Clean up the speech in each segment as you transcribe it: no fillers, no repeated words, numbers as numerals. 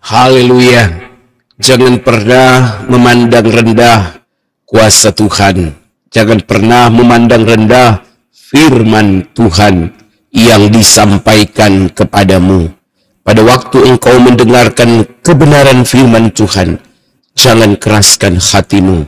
Haleluya. Jangan pernah memandang rendah kuasa Tuhan. Jangan pernah memandang rendah firman Tuhan yang disampaikan kepadamu. Pada waktu engkau mendengarkan kebenaran firman Tuhan, jangan keraskan hatimu.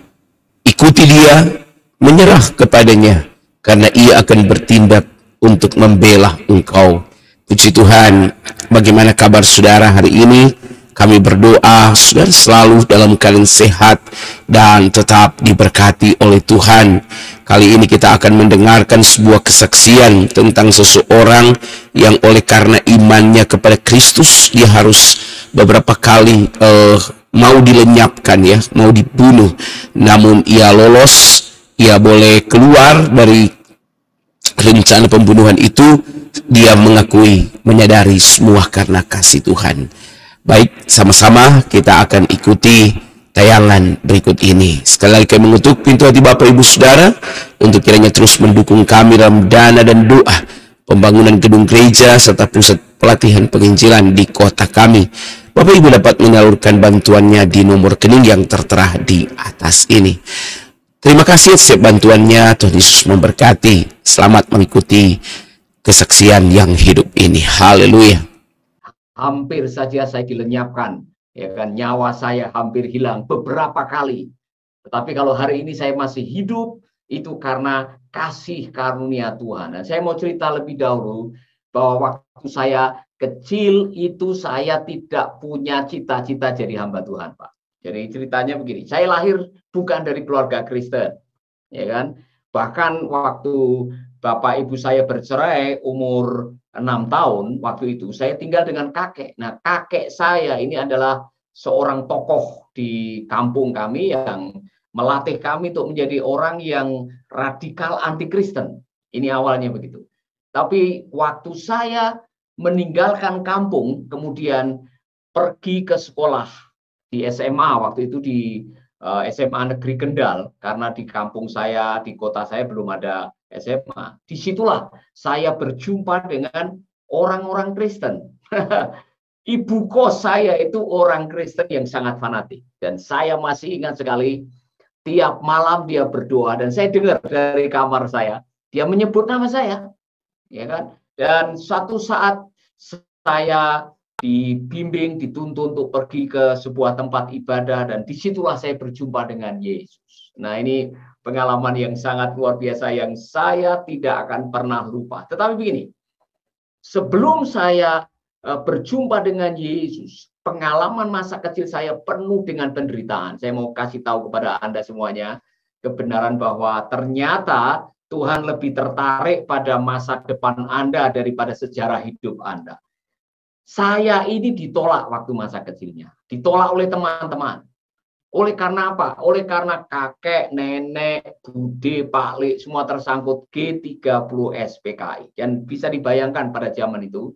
Ikuti dia, menyerah kepadanya, karena ia akan bertindak untuk membela engkau. Puji Tuhan. Bagaimana kabar saudara hari ini? Kami berdoa saudara selalu dalam keadaan sehat dan tetap diberkati oleh Tuhan. Kali ini kita akan mendengarkan sebuah kesaksian tentang seseorang yang oleh karena imannya kepada Kristus, dia harus beberapa kali mau dilenyapkan, ya, mau dibunuh. Namun ia lolos, ia boleh keluar dari rencana pembunuhan itu. Dia mengakui, menyadari semua karena kasih Tuhan. Baik, sama-sama kita akan ikuti tayangan berikut ini. Sekali lagi kami mengutuk pintu hati Bapak Ibu Saudara untuk kiranya terus mendukung kami dalam dana dan doa pembangunan gedung gereja serta pusat pelatihan penginjilan di kota kami. Bapak Ibu dapat menyalurkan bantuannya di nomor rekening yang tertera di atas ini. Terima kasih atas bantuannya. Tuhan Yesus memberkati. Selamat mengikuti kesaksian yang hidup ini. Haleluya. Hampir saja saya dilenyapkan, ya kan, nyawa saya hampir hilang beberapa kali. Tetapi kalau hari ini saya masih hidup, itu karena kasih karunia Tuhan. Dan saya mau cerita lebih dahulu bahwa waktu saya kecil itu saya tidak punya cita-cita jadi hamba Tuhan, Pak. Jadi ceritanya begini, saya lahir bukan dari keluarga Kristen, ya kan. Bahkan waktu bapak ibu saya bercerai umur 6 tahun, waktu itu saya tinggal dengan kakek. Nah, kakek saya ini adalah seorang tokoh di kampung kami yang melatih kami untuk menjadi orang yang radikal anti Kristen. Ini awalnya begitu. Tapi waktu saya meninggalkan kampung, kemudian pergi ke sekolah di SMA, waktu itu di SMA Negeri Kendal, karena di kampung saya, di kota saya belum ada SMA. Disitulah saya berjumpa dengan orang-orang Kristen. Ibu kos saya itu orang Kristen yang sangat fanatik. Dan saya masih ingat sekali, tiap malam dia berdoa. Dan saya dengar dari kamar saya, dia menyebut nama saya. Ya kan? Dan suatu saat saya dibimbing, dituntun untuk pergi ke sebuah tempat ibadah, dan disitulah saya berjumpa dengan Yesus. Nah, ini pengalaman yang sangat luar biasa yang saya tidak akan pernah lupa. Tetapi begini, sebelum saya berjumpa dengan Yesus, pengalaman masa kecil saya penuh dengan penderitaan. Saya mau kasih tahu kepada Anda semuanya kebenaran bahwa ternyata Tuhan lebih tertarik pada masa depan Anda daripada sejarah hidup Anda. Saya ini ditolak waktu masa kecilnya. Ditolak oleh teman-teman. Oleh karena apa? Oleh karena kakek, nenek, bude, paklik, semua tersangkut G30S PKI. Dan bisa dibayangkan pada zaman itu,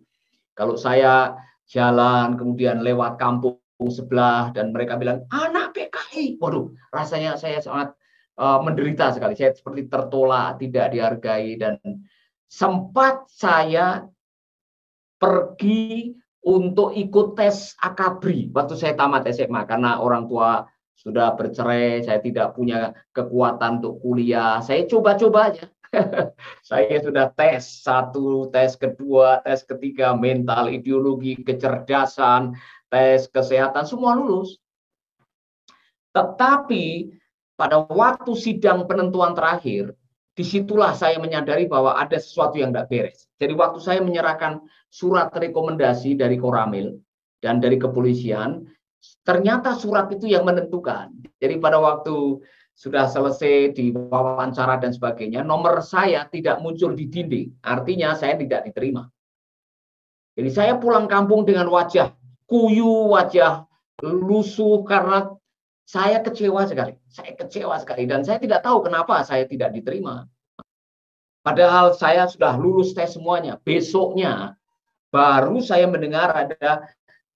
kalau saya jalan, kemudian lewat kampung sebelah, dan mereka bilang, anak PKI. Waduh, rasanya saya sangat menderita sekali. Saya seperti tertolak, tidak dihargai. Dan sempat saya pergi untuk ikut tes akabri waktu saya tamat SMA, karena orang tua sudah bercerai, saya tidak punya kekuatan untuk kuliah. Saya coba-coba aja. Saya sudah tes 1, tes kedua, tes ketiga, mental, ideologi, kecerdasan, tes kesehatan, semua lulus. Tetapi pada waktu sidang penentuan terakhir, disitulah saya menyadari bahwa ada sesuatu yang tidak beres. Jadi waktu saya menyerahkan surat rekomendasi dari Koramil dan dari kepolisian, ternyata surat itu yang menentukan. Jadi pada waktu sudah selesai di wawancara dan sebagainya, nomor saya tidak muncul di dinding. Artinya saya tidak diterima. Jadi saya pulang kampung dengan wajah kuyu, wajah lusuh, karena saya kecewa sekali. Saya kecewa sekali dan saya tidak tahu kenapa saya tidak diterima. Padahal saya sudah lulus tes semuanya. Besoknya baru saya mendengar ada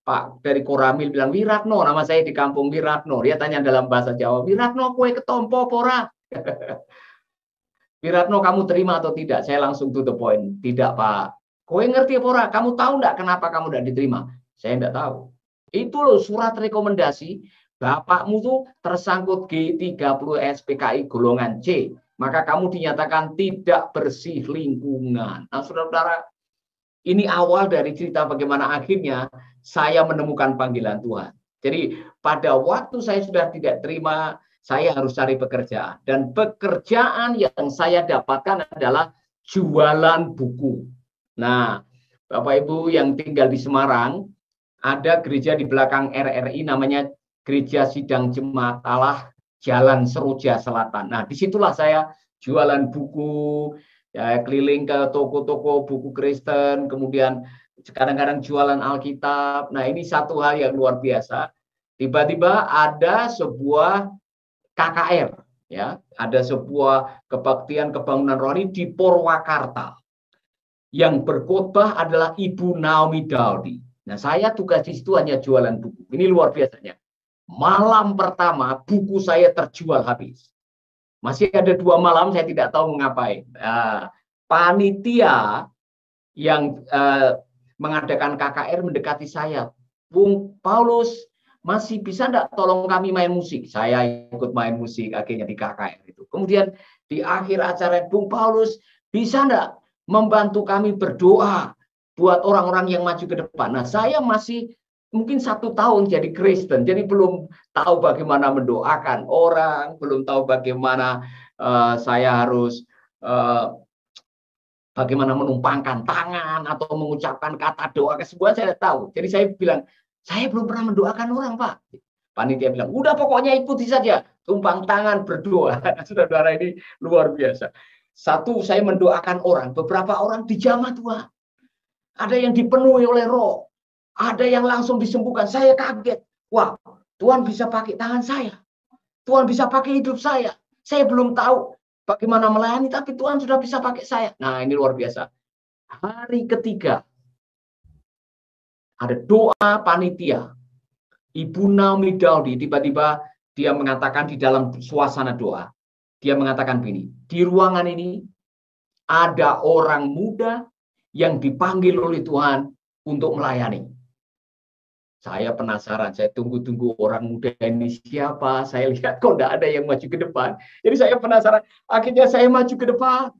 Pak dari Koramil bilang, Wiratno, nama saya di kampung Wiratno. Dia tanya dalam bahasa Jawa, Wiratno, kue ketompo pora. Wiratno, kamu terima atau tidak? Saya langsung to the point. Tidak, Pak. Kue ngerti pora? Kamu tahu enggak kenapa kamu tidak diterima? Saya enggak tahu. Itu loh surat rekomendasi, bapakmu tuh tersangkut G30 SPKI golongan C, maka kamu dinyatakan tidak bersih lingkungan. Nah, saudara-saudara, ini awal dari cerita bagaimana akhirnya saya menemukan panggilan Tuhan. Jadi pada waktu saya sudah tidak terima, saya harus cari pekerjaan. Dan pekerjaan yang saya dapatkan adalah jualan buku. Nah, Bapak Ibu yang tinggal di Semarang, ada gereja di belakang RRI namanya Gereja Sidang Jemaat Allah Jalan Seroja Selatan. Nah, disitulah saya jualan buku, ya, keliling ke toko-toko buku Kristen, kemudian kadang-kadang jualan Alkitab. Nah, ini satu hal yang luar biasa. Tiba-tiba ada sebuah KKR, ya, ada sebuah kebaktian kebangunan rohani di Purwakarta. Yang berkhotbah adalah Ibu Naomi Daudi. Nah, saya tugas di situ hanya jualan buku. Ini luar biasanya. Malam pertama buku saya terjual habis. Masih ada 2 malam saya tidak tahu mengapain. Nah, panitia yang mengadakan KKR mendekati saya. Bung Paulus, masih bisa enggak tolong kami main musik? Saya ikut main musik akhirnya di KKR itu. Kemudian di akhir acara, Bung Paulus, bisa enggak membantu kami berdoa buat orang-orang yang maju ke depan? Nah, saya masih mungkin 1 tahun jadi Kristen, jadi belum tahu bagaimana mendoakan orang, belum tahu bagaimana saya harus bagaimana menumpangkan tangan atau mengucapkan kata doa ke sebuah, saya tahu. Jadi saya bilang, saya belum pernah mendoakan orang, Pak. Panitia bilang, udah pokoknya ikuti saja, tumpang tangan berdoa. Saudara-saudara, ini luar biasa. Satu, saya mendoakan orang, beberapa orang dijamah Tuhan. Ada yang dipenuhi oleh roh, ada yang langsung disembuhkan. Saya kaget, wah, Tuhan bisa pakai tangan saya, Tuhan bisa pakai hidup saya. Saya belum tahu bagaimana melayani, tapi Tuhan sudah bisa pakai saya. Nah, ini luar biasa. Hari ketiga, ada doa panitia. Ibu Naomi Daudi tiba-tiba dia mengatakan di dalam suasana doa, dia mengatakan begini, di ruangan ini ada orang muda yang dipanggil oleh Tuhan untuk melayani. Saya penasaran, saya tunggu-tunggu orang muda ini siapa. Saya lihat kok tidak ada yang maju ke depan. Jadi saya penasaran, akhirnya saya maju ke depan.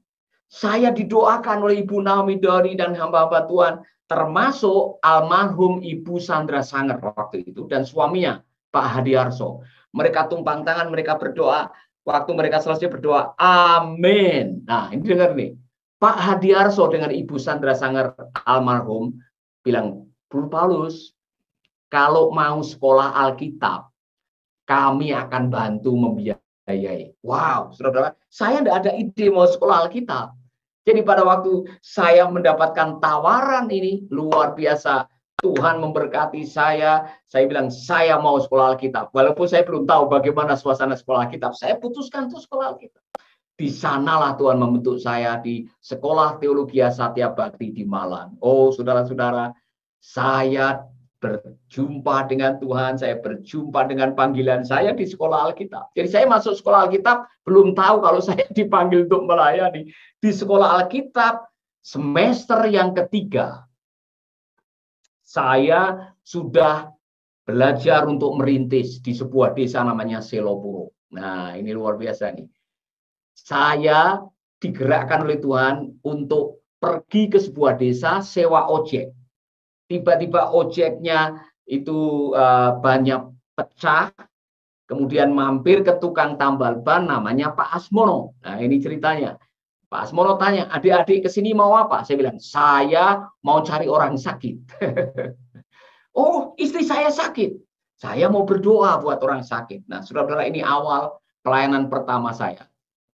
Saya didoakan oleh Ibu Naomi Daudi dan hamba-hamba Tuhan, termasuk almarhum Ibu Sandra Sanger waktu itu dan suaminya Pak Hadiarso. Mereka tumpang tangan, mereka berdoa. Waktu mereka selesai berdoa, amin. Nah, ini dengar nih. Pak Hadiarso dengan Ibu Sandra Sanger almarhum bilang, Bro Paulus, kalau mau sekolah Alkitab, kami akan bantu membiayai. Wow, saudara-saudara, saya tidak ada ide mau sekolah Alkitab. Jadi pada waktu saya mendapatkan tawaran ini, luar biasa. Tuhan memberkati saya bilang, saya mau sekolah Alkitab. Walaupun saya belum tahu bagaimana suasana sekolah Alkitab, saya putuskan untuk sekolah Alkitab. Di sanalah Tuhan membentuk saya di Sekolah Teologi Satya Bakti di Malang. Oh, saudara-saudara, saya berjumpa dengan Tuhan, saya berjumpa dengan panggilan saya di sekolah Alkitab. Jadi saya masuk sekolah Alkitab, belum tahu kalau saya dipanggil untuk melayani. Di sekolah Alkitab, semester yang ketiga, saya sudah belajar untuk merintis di sebuah desa namanya Selopuro. Nah, ini luar biasa nih. Saya digerakkan oleh Tuhan untuk pergi ke sebuah desa, sewa ojek. Tiba-tiba ojeknya itu banyak pecah, kemudian mampir ke tukang tambal ban namanya Pak Asmono. Nah, ini ceritanya. Pak Asmono tanya, adik-adik kesini mau apa? Saya bilang, saya mau cari orang sakit. Oh, istri saya sakit. Saya mau berdoa buat orang sakit. Nah, saudara-saudara, ini awal pelayanan pertama saya.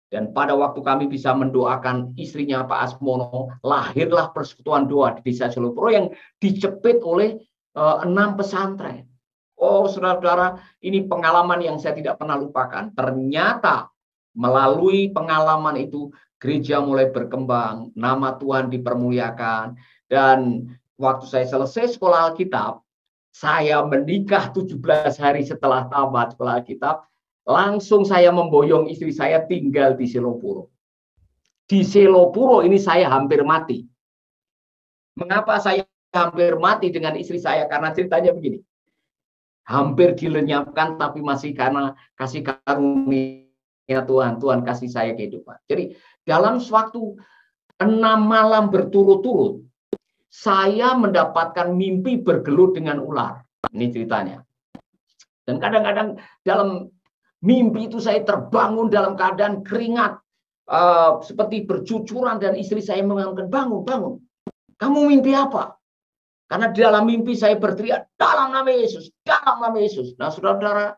Dan pada waktu kami bisa mendoakan istrinya Pak Asmono, lahirlah persekutuan doa di desa Selopuro yang dicepit oleh 6 pesantren. Oh, saudara-saudara, ini pengalaman yang saya tidak pernah lupakan. Ternyata melalui pengalaman itu, gereja mulai berkembang, nama Tuhan dipermuliakan. Dan waktu saya selesai sekolah Alkitab, saya menikah 17 hari setelah tamat sekolah Alkitab, langsung saya memboyong istri saya tinggal di Selopuro. Di Selopuro ini saya hampir mati. Mengapa saya hampir mati dengan istri saya? Karena ceritanya begini. hampir dilenyapkan, tapi masih karena kasih karunia Tuhan, Tuhan kasih saya kehidupan. Jadi dalam suatu 6 malam berturut-turut, saya mendapatkan mimpi bergelut dengan ular. Ini ceritanya. Dan kadang-kadang dalam mimpi itu saya terbangun dalam keadaan keringat, seperti bercucuran, dan istri saya mengatakan, bangun, bangun. Kamu mimpi apa? Karena di dalam mimpi saya berteriak, dalam nama Yesus, dalam nama Yesus. Nah, saudara-saudara,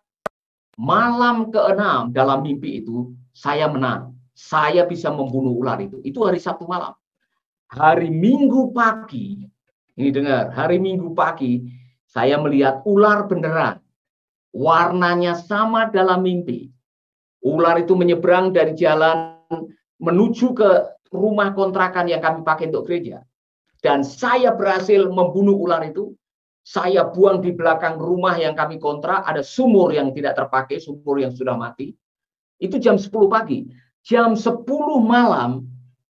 malam ke-6 dalam mimpi itu, saya menang. Saya bisa membunuh ular itu. Itu hari Sabtu malam. Hari Minggu pagi, ini dengar, hari Minggu pagi, saya melihat ular beneran. Warnanya sama dalam mimpi. Ular itu menyeberang dari jalan menuju ke rumah kontrakan yang kami pakai untuk gereja. Dan saya berhasil membunuh ular itu. Saya buang di belakang rumah yang kami kontrak. Ada sumur yang tidak terpakai, sumur yang sudah mati. Itu jam 10 pagi. Jam 10 malam,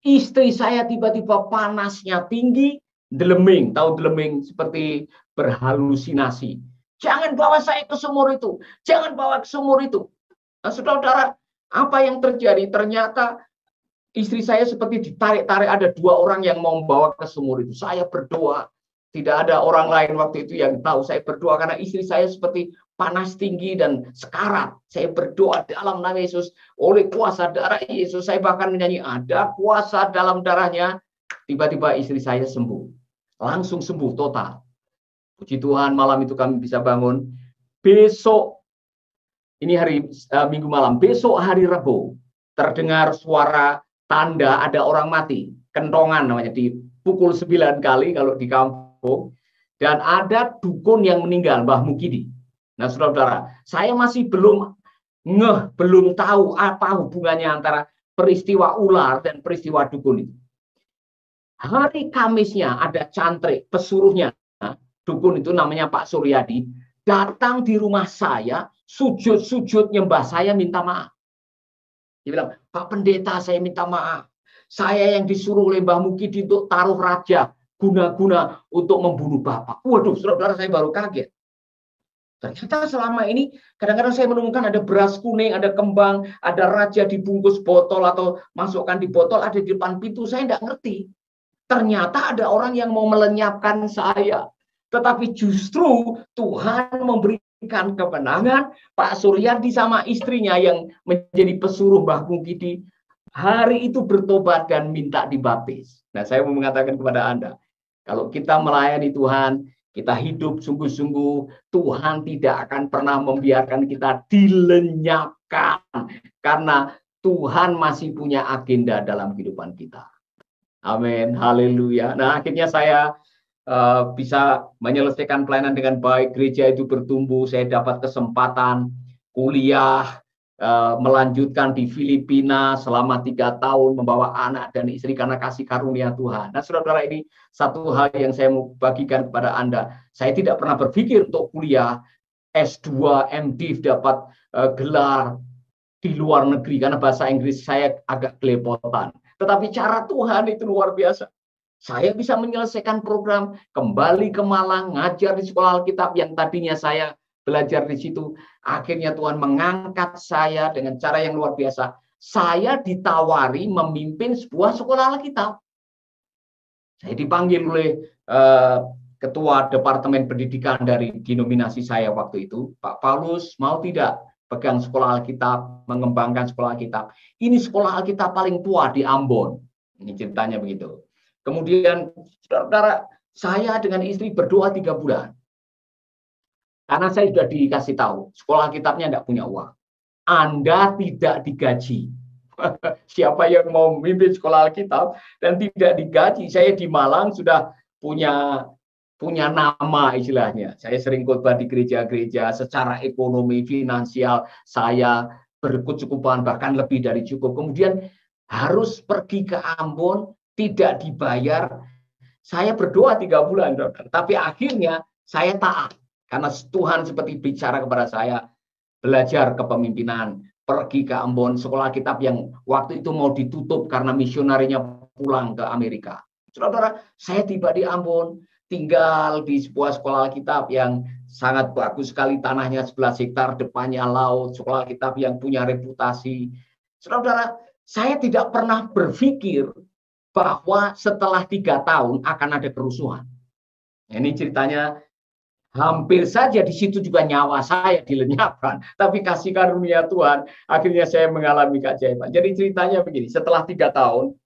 istri saya tiba-tiba panasnya tinggi, deleming. Tahu deleming, seperti berhalusinasi. Jangan bawa saya ke sumur itu. Jangan bawa ke sumur itu. Nah, saudara-saudara, apa yang terjadi? Ternyata istri saya seperti ditarik-tarik, ada 2 orang yang mau membawa ke sumur itu. Saya berdoa. Tidak ada orang lain waktu itu yang tahu. Saya berdoa karena istri saya seperti panas tinggi dan sekarat. Saya berdoa dalam nama Yesus. Oleh kuasa darah Yesus, saya bahkan menyanyi, ada kuasa dalam darahnya. Tiba-tiba istri saya sembuh. Langsung sembuh total. Puji Tuhan, malam itu kami bisa bangun. Besok, ini hari Minggu malam, besok hari Rabu, terdengar suara tanda ada orang mati. Kentongan namanya, dipukul 9 kali kalau di kampung. Dan ada dukun yang meninggal, Mbah Mukidi. Nah, saudara-saudara, saya masih belum tahu apa hubungannya antara peristiwa ular dan peristiwa dukun itu. Hari Kamisnya ada cantrik, pesuruhnya, dukun itu namanya Pak Suryadi, datang di rumah saya, sujud-sujud nyembah saya, minta maaf. Dia bilang, Pak Pendeta, saya minta maaf. Saya yang disuruh oleh Mbah Mukidi untuk taruh raja, guna-guna untuk membunuh Bapak. Waduh, saudara-saudara, saya baru kaget. Ternyata selama ini, kadang-kadang saya menemukan ada beras kuning, ada kembang, ada raja dibungkus botol atau masukkan di botol, ada di depan pintu. Saya tidak ngerti. Ternyata ada orang yang mau melenyapkan saya. Tetapi justru Tuhan memberikan kemenangan. Pak Suryadi sama istrinya yang menjadi pesuruh Mbah Mukidi hari itu bertobat dan minta dibaptis. Nah, saya mau mengatakan kepada Anda, kalau kita melayani Tuhan, kita hidup sungguh-sungguh, Tuhan tidak akan pernah membiarkan kita dilenyapkan. Karena Tuhan masih punya agenda dalam kehidupan kita. Amin, haleluya. Nah, akhirnya saya bisa menyelesaikan pelayanan dengan baik, gereja itu bertumbuh, saya dapat kesempatan kuliah, melanjutkan di Filipina selama 3 tahun, membawa anak dan istri karena kasih karunia Tuhan. Nah, saudara-saudara, ini satu hal yang saya mau bagikan kepada Anda. Saya tidak pernah berpikir untuk kuliah S2, MDiv, dapat gelar di luar negeri, karena bahasa Inggris saya agak kelepotan. Tetapi cara Tuhan itu luar biasa. Saya bisa menyelesaikan program, kembali ke Malang, ngajar di sekolah Alkitab yang tadinya saya belajar di situ. Akhirnya Tuhan mengangkat saya dengan cara yang luar biasa. Saya ditawari memimpin sebuah sekolah Alkitab. Saya dipanggil oleh Ketua Departemen Pendidikan dari denominasi saya waktu itu, Pak Paulus, mau tidak pegang sekolah Alkitab, mengembangkan sekolah Alkitab. Ini sekolah Alkitab paling tua di Ambon. Ini ceritanya begitu. Kemudian, saudara-saudara, saya dengan istri berdoa 3 bulan. Karena saya sudah dikasih tahu, sekolah Alkitabnya tidak punya uang. Anda tidak digaji. Siapa yang mau memimpin sekolah Alkitab dan tidak digaji? Saya di Malang sudah punya nama istilahnya. Saya sering khotbah di gereja-gereja, secara ekonomi, finansial, saya berkecukupan, bahkan lebih dari cukup. Kemudian harus pergi ke Ambon, tidak dibayar. Saya berdoa 3 bulan, tapi akhirnya saya taat. Karena Tuhan seperti bicara kepada saya, belajar kepemimpinan, pergi ke Ambon, sekolah Alkitab yang waktu itu mau ditutup karena misionarinya pulang ke Amerika. Saudara-saudara, saya tiba di Ambon, tinggal di sebuah sekolah Alkitab yang sangat bagus sekali, tanahnya 11 hektar, depannya laut, sekolah Alkitab yang punya reputasi. Saudara-saudara, saya tidak pernah berpikir bahwa setelah 3 tahun akan ada kerusuhan. Ini ceritanya, hampir saja di situ juga nyawa saya dilenyapkan. Tapi kasih karunia Tuhan, akhirnya saya mengalami keajaiban. Jadi ceritanya begini, setelah 3 tahun,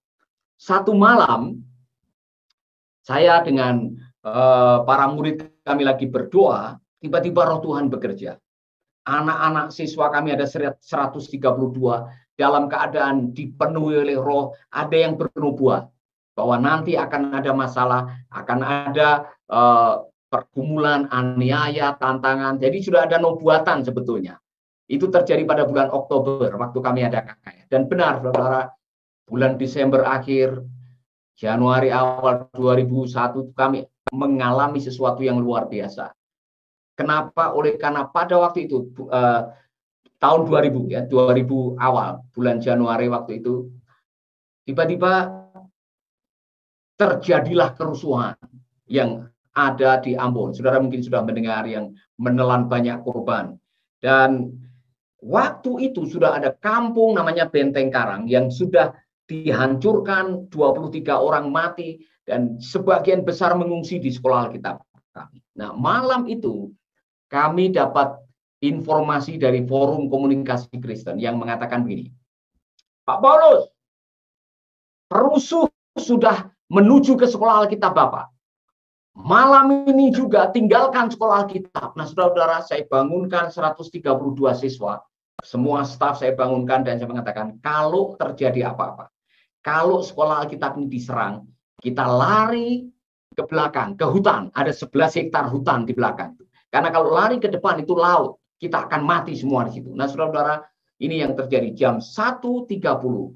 satu malam, saya dengan para murid kami lagi berdoa, tiba-tiba roh Tuhan bekerja. Anak-anak siswa kami ada 132 dalam keadaan dipenuhi oleh roh, ada yang bernubuat bahwa nanti akan ada masalah, akan ada pergumulan, aniaya, tantangan. Jadi sudah ada nubuatan sebetulnya. Itu terjadi pada bulan Oktober waktu kami ada KKR. Dan benar, saudara, bulan Desember akhir, Januari awal 2001 kami mengalami sesuatu yang luar biasa. Kenapa? Karena pada waktu itu tahun 2000 ya, 2000 awal bulan Januari waktu itu tiba-tiba terjadilah kerusuhan yang ada di Ambon. Saudara mungkin sudah mendengar yang menelan banyak korban. Dan waktu itu sudah ada kampung namanya Benteng Karang yang sudah dihancurkan, 23 orang mati dan sebagian besar mengungsi di sekolah Alkitab kami. Nah, malam itu kami dapat informasi dari Forum Komunikasi Kristen yang mengatakan begini, Pak Paulus, perusuh sudah menuju ke sekolah Alkitab Bapak. Malam ini juga tinggalkan sekolah Alkitab. Nah, saudara-saudara, saya bangunkan 132 siswa. Semua staf saya bangunkan dan saya mengatakan, kalau terjadi apa-apa, kalau sekolah Alkitab ini diserang, kita lari ke belakang, ke hutan. Ada 11 hektar hutan di belakang. Karena kalau lari ke depan itu laut, kita akan mati semua di situ. Nah, saudara-saudara, ini yang terjadi jam 1.30.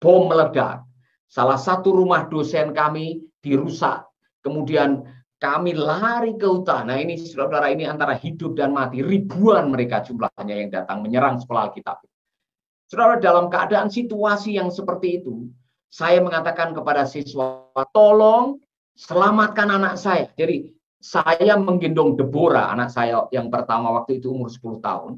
Bom meledak. Salah satu rumah dosen kami dirusak. Kemudian kami lari ke hutan. Nah, ini saudara-saudara, ini antara hidup dan mati. Ribuan mereka jumlahnya yang datang menyerang sekolah Alkitab. Saudara, dalam keadaan situasi yang seperti itu, saya mengatakan kepada siswa, tolong selamatkan anak saya. Jadi, saya menggendong Deborah, anak saya yang pertama waktu itu umur 10 tahun.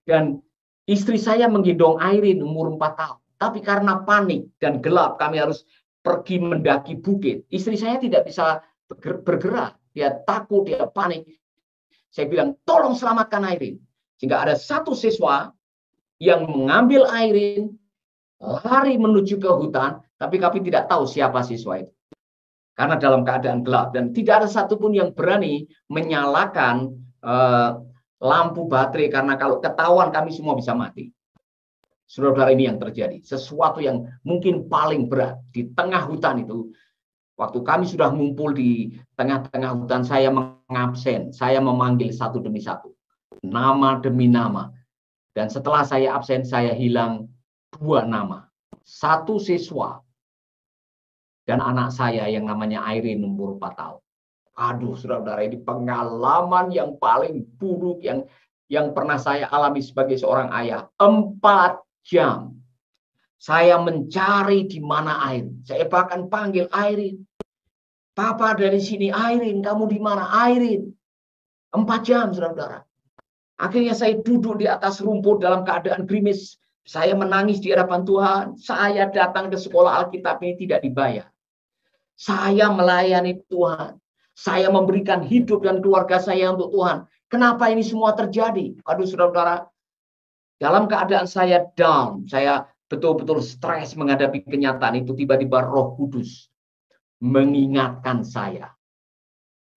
Dan istri saya menggendong Airin umur 4 tahun. Tapi karena panik dan gelap, kami harus pergi mendaki bukit. Istri saya tidak bisa bergerak. Dia takut, dia panik. Saya bilang, tolong selamatkan Airin. Sehingga ada satu siswa yang mengambil Airin, lari menuju ke hutan, tapi kami tidak tahu siapa siswa itu. Karena dalam keadaan gelap dan tidak ada satupun yang berani menyalakan lampu baterai karena kalau ketahuan kami semua bisa mati. Saudara-saudara, ini yang terjadi. Sesuatu yang mungkin paling berat di tengah hutan itu. Waktu kami sudah ngumpul di tengah-tengah hutan, saya mengabsen, saya memanggil satu demi satu, nama demi nama. Dan setelah saya absen, saya hilang 2 nama. Satu siswa dan anak saya yang namanya Airin umur 4 tahun. Aduh, saudara-saudara, ini pengalaman yang paling buruk yang pernah saya alami sebagai seorang ayah. 4 jam. Saya mencari di mana Airin. Saya bahkan panggil Airin. Papa dari sini, Airin. Kamu di mana? Airin. 4 jam, saudara-saudara. Akhirnya saya duduk di atas rumput dalam keadaan gerimis. Saya menangis di hadapan Tuhan. Saya datang ke sekolah Alkitab ini tidak dibayar. Saya melayani Tuhan. Saya memberikan hidup dan keluarga saya untuk Tuhan. Kenapa ini semua terjadi? Aduh, saudara-saudara, dalam keadaan saya down, saya betul-betul stres menghadapi kenyataan itu, tiba-tiba Roh Kudus mengingatkan saya.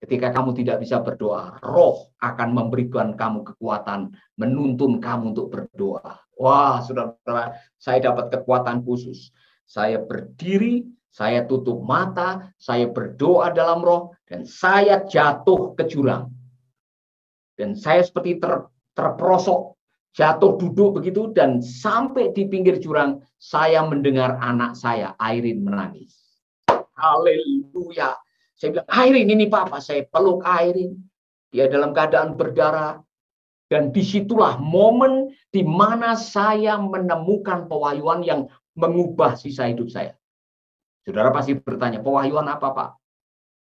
Ketika kamu tidak bisa berdoa, Roh akan memberikan kamu kekuatan, menuntun kamu untuk berdoa. Wah, saudara-saudara, saya dapat kekuatan khusus. Saya berdiri, saya tutup mata, saya berdoa dalam roh, dan saya jatuh ke jurang. Dan saya seperti terperosok, jatuh duduk begitu, dan sampai di pinggir jurang, saya mendengar anak saya, Airin, menangis. Haleluya. Saya bilang, Airin, ini Papa. Saya peluk Airin. Dia dalam keadaan berdarah. Dan disitulah momen di mana saya menemukan pewahyuan yang mengubah sisa hidup saya. Saudara pasti bertanya, pewahyuan apa, Pak?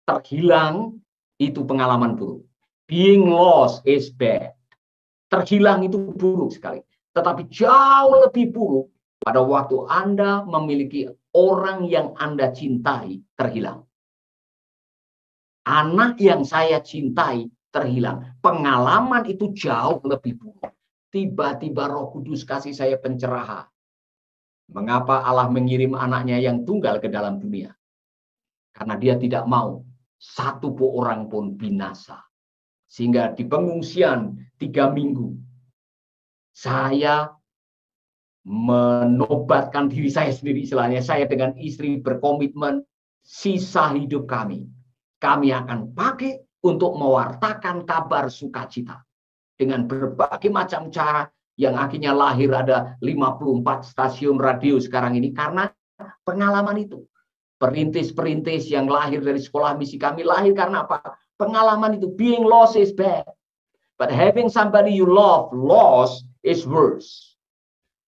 Terhilang itu pengalaman buruk. Being lost is bad. Terhilang itu buruk sekali. Tetapi jauh lebih buruk pada waktu Anda memiliki orang yang Anda cintai terhilang. Anak yang saya cintai terhilang. Pengalaman itu jauh lebih buruk. Tiba-tiba Roh Kudus kasih saya pencerahan. Mengapa Allah mengirim anaknya yang tunggal ke dalam dunia? Karena dia tidak mau satu orang pun binasa. Sehingga di pengungsian 3 minggu, saya menobatkan diri saya sendiri istilahnya. Saya dengan istri berkomitmen sisa hidup kami akan pakai untuk mewartakan kabar sukacita. Dengan berbagai macam cara yang akhirnya lahir ada 54 stasiun radio sekarang ini karena pengalaman itu. Perintis-perintis yang lahir dari sekolah misi kami lahir karena apa? Pengalaman itu. Being lost is bad. But having somebody you love lost is worse.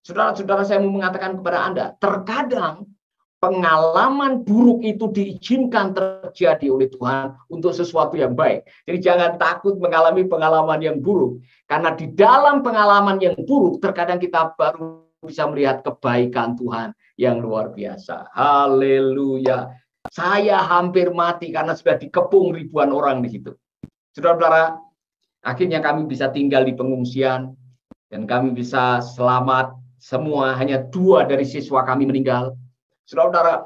Saudara-saudara, saya mau mengatakan kepada Anda, terkadang pengalaman buruk itu diizinkan terjadi oleh Tuhan untuk sesuatu yang baik. Jadi jangan takut mengalami pengalaman yang buruk. Karena di dalam pengalaman yang buruk, terkadang kita baru bisa melihat kebaikan Tuhan yang luar biasa. Haleluya. Saya hampir mati karena sudah dikepung ribuan orang di situ. Saudara-saudara, akhirnya kami bisa tinggal di pengungsian dan kami bisa selamat semua. Hanya 2 dari siswa kami meninggal. Saudara-saudara,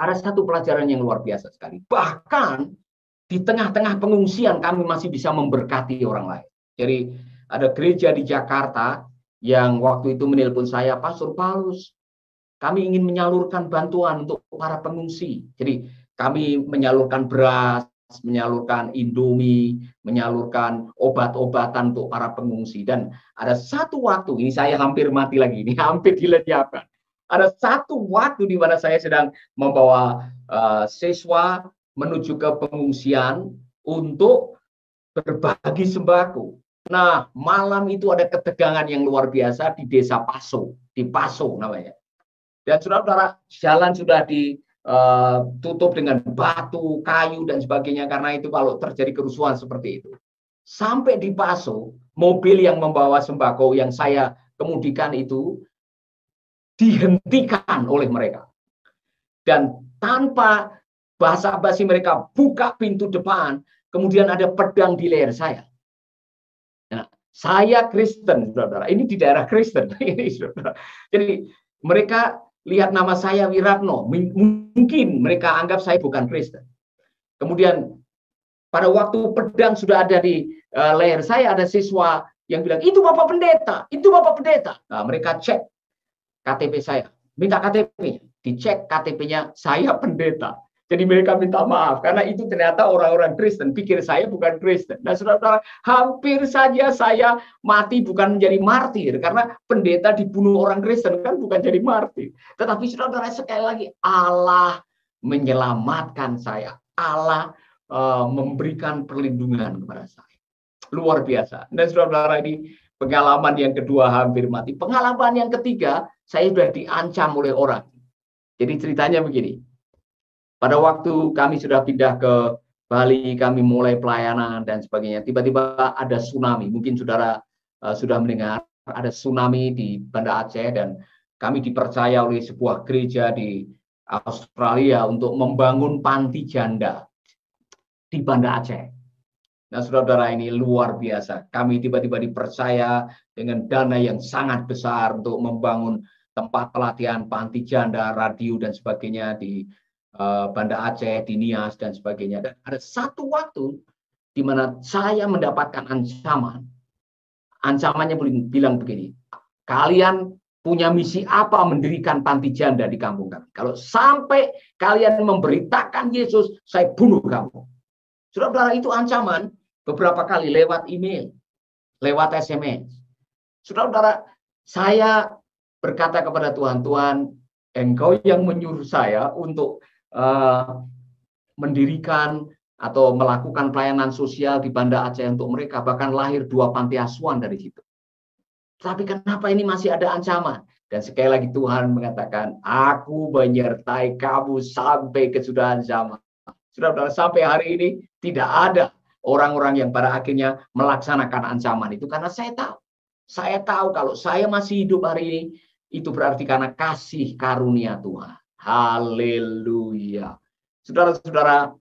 ada satu pelajaran yang luar biasa sekali. Bahkan di tengah-tengah pengungsian kami masih bisa memberkati orang lain. Jadi ada gereja di Jakarta yang waktu itu menelpon saya, Pastor Paulus, kami ingin menyalurkan bantuan untuk para pengungsi. Jadi kami menyalurkan beras, menyalurkan Indomie, menyalurkan obat-obatan untuk para pengungsi. Dan ada satu waktu, ini saya hampir mati lagi, ini hampir dilenyapkan. Ada satu waktu di mana saya sedang membawa siswa menuju ke pengungsian untuk berbagi sembako. Nah, malam itu ada ketegangan yang luar biasa di desa Paso, di Paso namanya. Dan saudara-saudara, jalan sudah ditutup dengan batu, kayu, dan sebagainya. Karena itu kalau terjadi kerusuhan seperti itu. Sampai di Paso, mobil yang membawa sembako yang saya kemudikan itu dihentikan oleh mereka. Dan tanpa basa-basi mereka buka pintu depan, kemudian ada pedang di leher saya. Nah, saya Kristen, saudara. Ini di daerah Kristen. Ini, saudara. Jadi mereka lihat nama saya Wiratno. Mungkin mereka anggap saya bukan Kristen. Kemudian pada waktu pedang sudah ada di leher saya, ada siswa yang bilang, itu Bapak Pendeta, itu Bapak Pendeta. Nah, mereka cek KTP saya, minta KTP-nya, dicek KTP-nya saya pendeta. Jadi mereka minta maaf karena itu ternyata orang-orang Kristen pikir saya bukan Kristen. Nah, saudara-saudara, hampir saja saya mati bukan menjadi martir karena pendeta dibunuh orang Kristen kan bukan jadi martir. Tetapi saudara-saudara, sekali lagi Allah menyelamatkan saya. Allah memberikan perlindungan kepada saya. Luar biasa. Dan saudara-saudara, ini pengalaman yang kedua hampir mati. Pengalaman yang ketiga, saya sudah diancam oleh orang. Jadi ceritanya begini. Pada waktu kami sudah pindah ke Bali, kami mulai pelayanan dan sebagainya. Tiba-tiba ada tsunami. Mungkin saudara sudah mendengar ada tsunami di Banda Aceh dan kami dipercaya oleh sebuah gereja di Australia untuk membangun panti janda di Banda Aceh. Nah, saudara-saudara, ini luar biasa. Kami tiba-tiba dipercaya dengan dana yang sangat besar untuk membangun tempat pelatihan panti janda, radio, dan sebagainya di Banda Aceh, di Nias, dan sebagainya. Dan ada satu waktu di mana saya mendapatkan ancaman. Ancamannya bilang begini, kalian punya misi apa mendirikan panti janda di kampung kami? Kalau sampai kalian memberitakan Yesus, saya bunuh kamu. Saudara-saudara, itu ancaman beberapa kali lewat email, lewat SMS. Saudara-saudara, saya berkata kepada Tuhan, Tuhan, Engkau yang menyuruh saya untuk mendirikan atau melakukan pelayanan sosial di Banda Aceh untuk mereka, bahkan lahir 2 panti asuhan dari situ. Tapi kenapa ini masih ada ancaman? Dan sekali lagi Tuhan mengatakan, aku menyertai kamu sampai kesudahan zaman. Saudara-saudara, sampai hari ini tidak ada orang-orang yang pada akhirnya melaksanakan ancaman itu, karena saya tahu kalau saya masih hidup hari ini, itu berarti karena kasih karunia Tuhan. Haleluya. Saudara-saudara,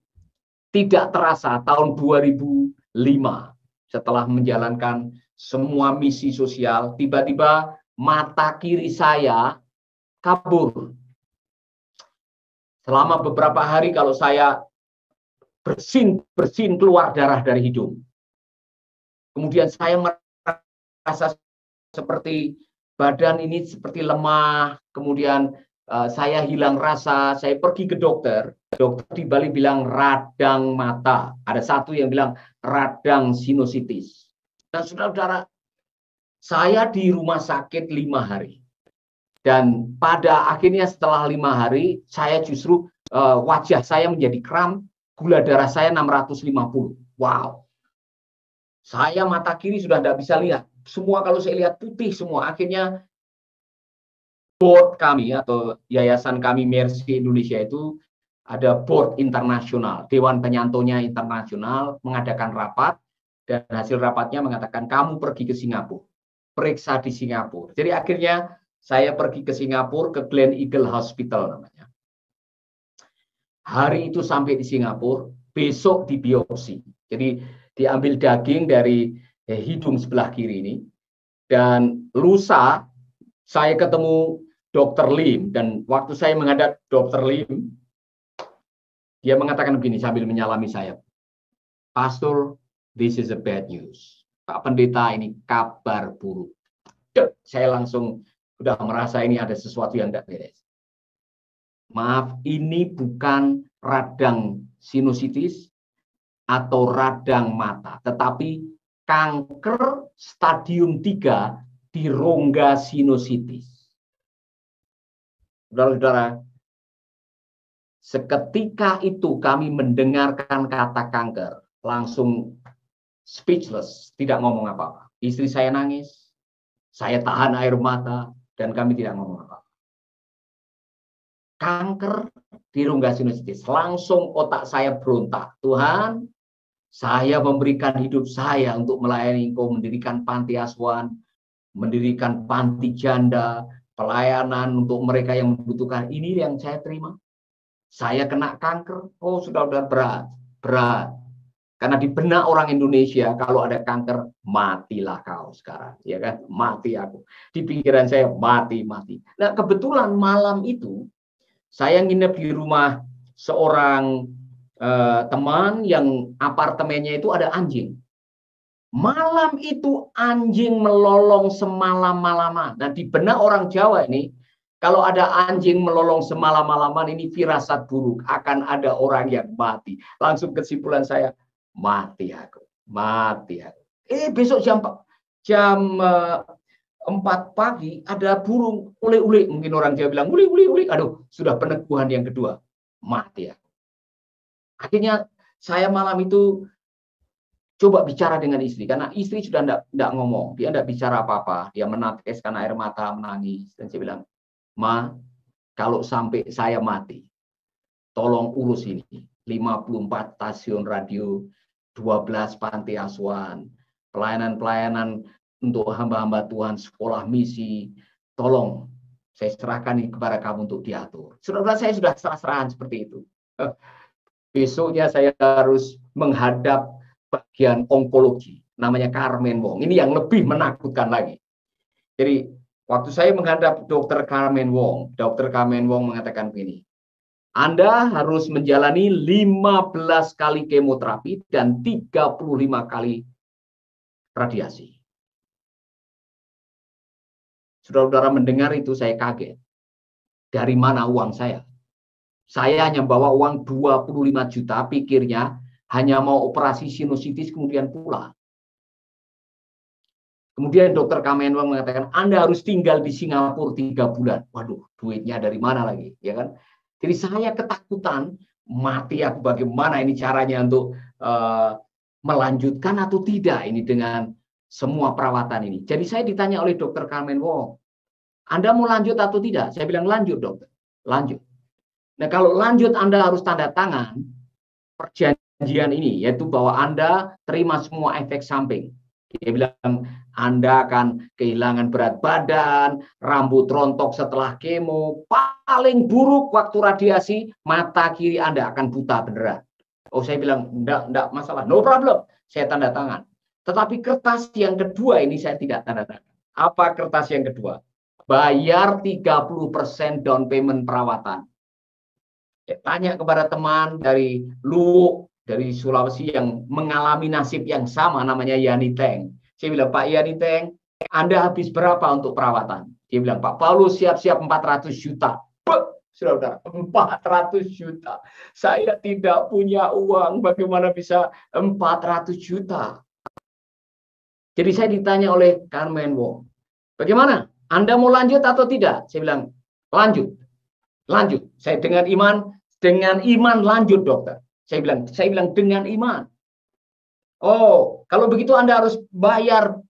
tidak terasa tahun 2005, setelah menjalankan semua misi sosial, tiba-tiba mata kiri saya kabur. Selama beberapa hari kalau saya bersin keluar darah dari hidung. Kemudian saya merasa seperti badan ini seperti lemah, kemudian saya hilang rasa, saya pergi ke dokter di Bali bilang radang mata, ada satu yang bilang radang sinusitis. Dan saudara-saudara, saya di rumah sakit 5 hari. Dan pada akhirnya setelah 5 hari, saya justru wajah saya menjadi kram, gula darah saya 650. Wow. Saya mata kiri sudah tidak bisa lihat. Semua kalau saya lihat putih semua. Akhirnya board kami atau yayasan kami Mercy Indonesia itu ada board internasional. Dewan Penyantonya internasional mengadakan rapat. Dan hasil rapatnya mengatakan kamu pergi ke Singapura. Periksa di Singapura. Jadi akhirnya saya pergi ke Singapura, ke Glen Eagle Hospital namanya. Hari itu sampai di Singapura, besok dibiopsi. Jadi diambil daging dari hidung sebelah kiri ini. Dan lusa saya ketemu Dr. Lim. Dan waktu saya menghadap Dr. Lim, dia mengatakan begini sambil menyalami saya. Pastor, this is a bad news. Pak Pendeta, ini kabar buruk. Saya langsung sudah merasa ini ada sesuatu yang tidak beres. Maaf, ini bukan radang sinusitis atau radang mata, tetapi kanker stadium 3 di rongga sinusitis. Saudara-saudara, seketika itu kami mendengarkan kata kanker, langsung speechless, tidak ngomong apa-apa. Istri saya nangis, saya tahan air mata, dan kami tidak ngomong apa-apa. Kanker di rongga sinusitis. Langsung otak saya berontak. Tuhan, saya memberikan hidup saya untuk melayani Engkau, mendirikan panti asuhan, mendirikan panti janda, pelayanan untuk mereka yang membutuhkan. Ini yang saya terima. Saya kena kanker. Oh, sudah berat. Karena di benak orang Indonesia, kalau ada kanker, matilah kau sekarang, ya kan? Mati aku. Di pikiran saya, mati. Nah, kebetulan malam itu, saya nginep di rumah seorang teman yang apartemennya itu ada anjing. Malam itu anjing melolong semalam-malaman. Nah, di benak orang Jawa ini, kalau ada anjing melolong semalam-malaman, ini firasat buruk. Akan ada orang yang mati. Langsung kesimpulan saya, mati aku. Besok jam 4 pagi ada burung uli-uli. Mungkin orang Jawa bilang uli-uli. Aduh, sudah peneguhan yang kedua. Mati aku. Akhirnya saya malam itu coba bicara dengan istri. Karena istri sudah tidak ngomong. Dia tidak bicara apa-apa. Dia meneteskan air mata, menangis. Dan saya bilang, Ma, kalau sampai saya mati, tolong urus ini. 54 stasiun radio, 12 panti asuhan, pelayanan-pelayanan untuk hamba-hamba Tuhan, sekolah misi, tolong saya serahkan ini kepada kamu untuk diatur. Saudara, saya sudah serah-serahan seperti itu. Besoknya saya harus menghadap bagian onkologi, namanya Carmen Wong. Ini yang lebih menakutkan lagi. Jadi waktu saya menghadap Dr. Carmen Wong mengatakan begini, Anda harus menjalani 15 kali kemoterapi dan 35 kali radiasi. Saudara-saudara mendengar itu saya kaget. Dari mana uang saya? Saya hanya bawa uang 25 juta, pikirnya hanya mau operasi sinusitis kemudian pulang. Kemudian dokter Kamenwang mengatakan, Anda harus tinggal di Singapura 3 bulan. Waduh, duitnya dari mana lagi? Ya kan? Jadi saya ketakutan, mati aku, bagaimana ini caranya untuk melanjutkan atau tidak ini dengan semua perawatan ini. Jadi saya ditanya oleh dokter Carmen Wong, Anda mau lanjut atau tidak? Saya bilang lanjut dokter, lanjut. Nah kalau lanjut Anda harus tanda tangan perjanjian perjanjian ini, yaitu bahwa Anda terima semua efek samping. Dia bilang, Anda akan kehilangan berat badan, rambut rontok setelah kemo, paling buruk waktu radiasi, mata kiri Anda akan buta beneran. Oh, saya bilang, enggak masalah, no problem, saya tanda tangan. Tetapi kertas yang kedua ini saya tidak tanda tangan. Apa kertas yang kedua? Bayar 30% down payment perawatan. Saya tanya kepada teman dari Luwu, dari Sulawesi yang mengalami nasib yang sama, namanya Yani Teng. Saya bilang, Pak Yani Teng, Anda habis berapa untuk perawatan? Dia bilang, Pak Paulus siap-siap 400 juta. Saudara, 400 juta. Saya tidak punya uang, bagaimana bisa 400 juta? Jadi saya ditanya oleh Carmen Wong, bagaimana? Anda mau lanjut atau tidak? Saya bilang, lanjut. Lanjut. Saya dengan iman lanjut, dokter. Saya bilang dengan iman. Oh, kalau begitu Anda harus bayar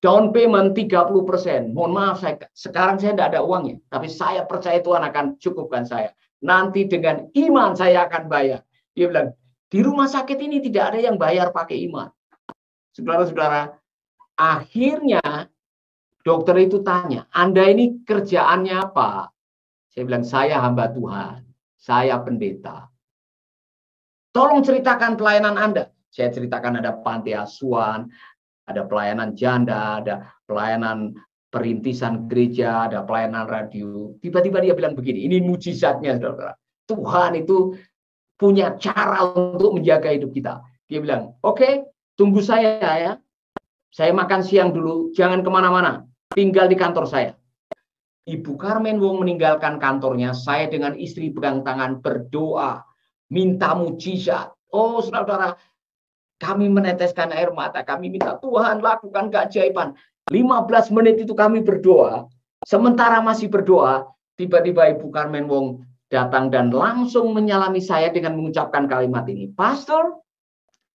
down payment 30%. Mohon maaf, sekarang saya tidak ada uangnya. Tapi saya percaya Tuhan akan cukupkan saya. Nanti dengan iman saya akan bayar. Dia bilang, di rumah sakit ini tidak ada yang bayar pakai iman. Saudara-saudara, akhirnya dokter itu tanya, Anda ini kerjaannya apa? Saya bilang, saya hamba Tuhan. Saya pendeta. Tolong ceritakan pelayanan Anda. Saya ceritakan ada panti asuhan, ada pelayanan janda, ada pelayanan perintisan gereja, ada pelayanan radio. Tiba-tiba dia bilang begini, ini mujizatnya, saudara. Tuhan itu punya cara untuk menjaga hidup kita. Dia bilang, oke, tunggu saya ya. Saya makan siang dulu, jangan kemana-mana. Tinggal di kantor saya. Ibu Carmen Wong meninggalkan kantornya, saya dengan istri pegang tangan berdoa, minta mujizat. Oh, saudara, kami meneteskan air mata, kami minta Tuhan lakukan keajaiban. 15 menit itu kami berdoa. Sementara masih berdoa, tiba-tiba Ibu Carmen Wong datang dan langsung menyalami saya dengan mengucapkan kalimat ini. Pastor,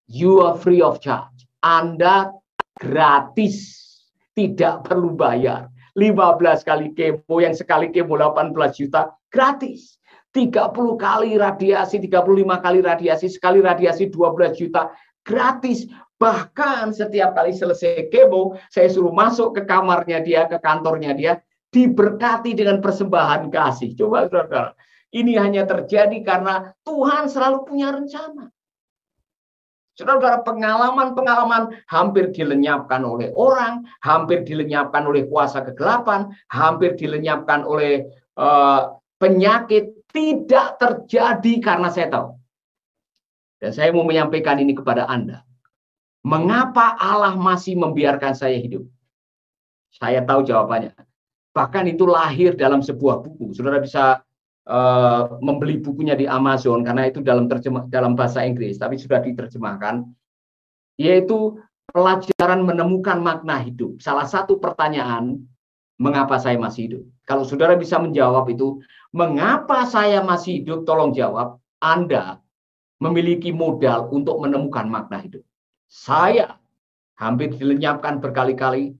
you are free of charge. Anda gratis, tidak perlu bayar. 15 kali kemo, yang sekali kemo 18 juta, gratis. 30 kali radiasi, 35 kali radiasi, sekali radiasi 12 juta, gratis. Bahkan setiap kali selesai kemo, saya suruh masuk ke kamarnya dia, ke kantornya dia, diberkati dengan persembahan kasih. Coba saudara, ini hanya terjadi karena Tuhan selalu punya rencana. Saudara, pengalaman-pengalaman hampir dilenyapkan oleh orang, hampir dilenyapkan oleh kuasa kegelapan, hampir dilenyapkan oleh penyakit, tidak terjadi karena saya tahu. Dan saya mau menyampaikan ini kepada Anda. Mengapa Allah masih membiarkan saya hidup? Saya tahu jawabannya. Bahkan itu lahir dalam sebuah buku. Saudara bisa membeli bukunya di Amazon karena itu dalam bahasa Inggris, tapi sudah diterjemahkan, yaitu pelajaran menemukan makna hidup. Salah satu pertanyaan, mengapa saya masih hidup? Kalau saudara bisa menjawab itu, mengapa saya masih hidup, tolong jawab, Anda memiliki modal untuk menemukan makna hidup. Saya hampir dilenyapkan berkali-kali,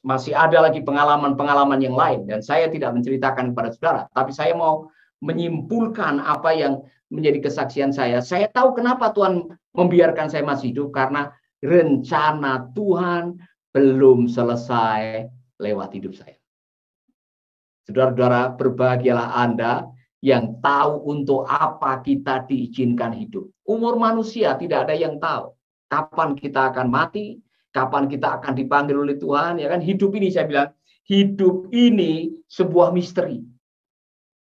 masih ada lagi pengalaman-pengalaman yang lain, dan saya tidak menceritakan kepada saudara, tapi saya mau menyimpulkan apa yang menjadi kesaksian saya. Saya tahu kenapa Tuhan membiarkan saya masih hidup, karena rencana Tuhan belum selesai lewat hidup saya. Saudara-saudara, berbahagialah Anda yang tahu untuk apa kita diizinkan hidup. Umur manusia tidak ada yang tahu kapan kita akan mati, kapan kita akan dipanggil oleh Tuhan, ya kan? Hidup ini, saya bilang, hidup ini sebuah misteri.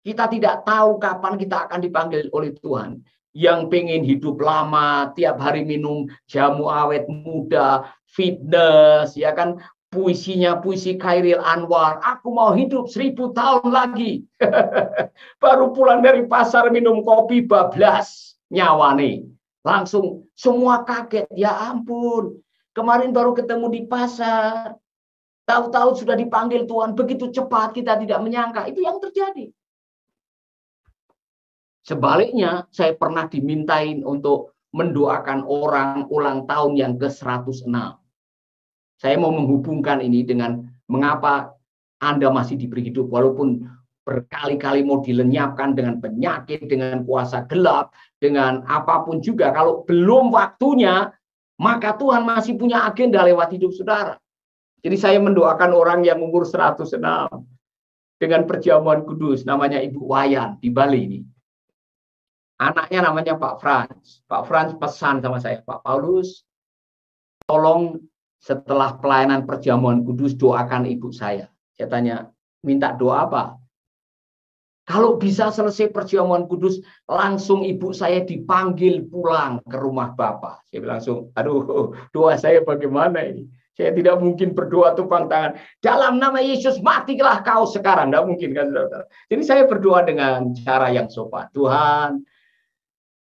Kita tidak tahu kapan kita akan dipanggil oleh Tuhan. Yang pengen hidup lama, tiap hari minum jamu awet muda, fitness, ya kan? Puisinya puisi Khairil Anwar, aku mau hidup 1000 tahun lagi. Baru pulang dari pasar minum kopi bablas nyawa nih. Langsung semua kaget, ya ampun. Kemarin baru ketemu di pasar, tahu-tahu sudah dipanggil Tuhan, begitu cepat kita tidak menyangka. Itu yang terjadi. Sebaliknya, saya pernah dimintain untuk mendoakan orang ulang tahun yang ke-106. Saya mau menghubungkan ini dengan mengapa Anda masih diberi hidup, walaupun berkali-kali mau dilenyapkan dengan penyakit, dengan kuasa gelap, dengan apapun juga. Kalau belum waktunya, maka Tuhan masih punya agenda lewat hidup saudara. Jadi saya mendoakan orang yang umur 106 dengan perjamuan kudus, namanya Ibu Wayan di Bali ini. Anaknya namanya Pak Frans. Pak Frans pesan sama saya, Pak Paulus, tolong setelah pelayanan perjamuan kudus doakan ibu saya. Saya tanya, minta doa apa? Kalau bisa selesai perjamuan kudus, langsung ibu saya dipanggil pulang ke rumah Bapak. Saya bilang langsung, aduh, doa saya bagaimana ini? Saya tidak mungkin berdoa tumpang tangan. Dalam nama Yesus, matilah kau sekarang. Tidak mungkin kan, saudara. Jadi saya berdoa dengan cara yang sopan. Tuhan,